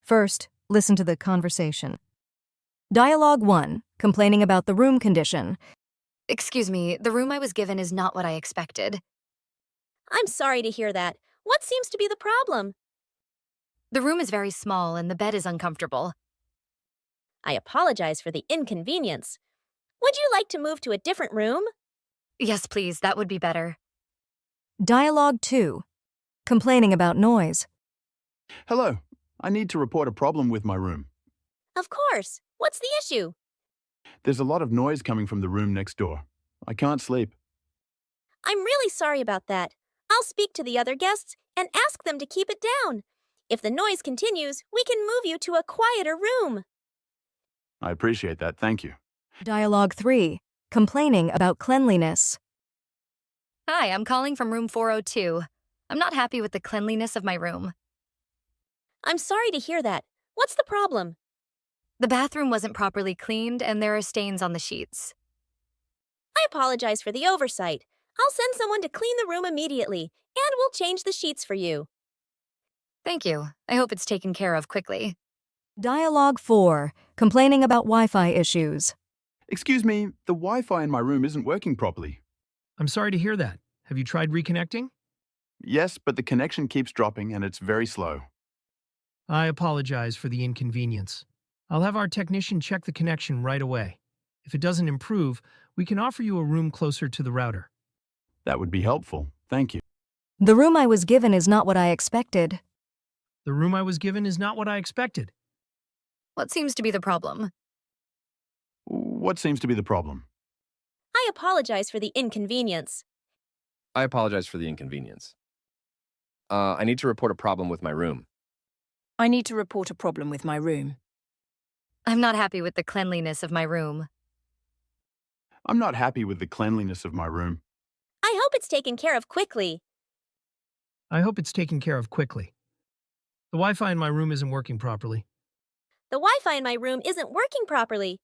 First, listen to the conversation. Dialogue 1. Complaining about the room condition. Excuse me, the room I was given is not what I expected. I'm sorry to hear that. What seems to be the problem? The room is very small and the bed is uncomfortable. I apologize for the inconvenience. Would you like to move to a different room? Yes, please, that would be better. Dialogue 2. Complaining about noise. Hello. I need to report a problem with my room. Of course. What's the issue? There's a lot of noise coming from the room next door. I can't sleep. I'm really sorry about that. I'll speak to the other guests and ask them to keep it down. If the noise continues, we can move you to a quieter room. I appreciate that. Thank you. Dialogue 3. Complaining about cleanliness. Hi, I'm calling from room 402. I'm not happy with the cleanliness of my room. I'm sorry to hear that. What's the problem? The bathroom wasn't properly cleaned and there are stains on the sheets. I apologize for the oversight. I'll send someone to clean the room immediately, and we'll change the sheets for you. Thank you. I hope it's taken care of quickly. Dialogue 4. Complaining about Wi-Fi issues. Excuse me, the Wi-Fi in my room isn't working properly. I'm sorry to hear that. Have you tried reconnecting? Yes, but the connection keeps dropping and it's very slow. I apologize for the inconvenience. I'll have our technician check the connection right away. If it doesn't improve, we can offer you a room closer to the router. That would be helpful. Thank you. The room I was given is not what I expected. The room I was given is not what I expected. What seems to be the problem? What seems to be the problem? I apologize for the inconvenience. I apologize for the inconvenience. I need to report a problem with my room. I need to report a problem with my room. I'm not happy with the cleanliness of my room. I'm not happy with the cleanliness of my room. I hope it's taken care of quickly. I hope it's taken care of quickly. The Wi-Fi in my room isn't working properly. The Wi-Fi in my room isn't working properly.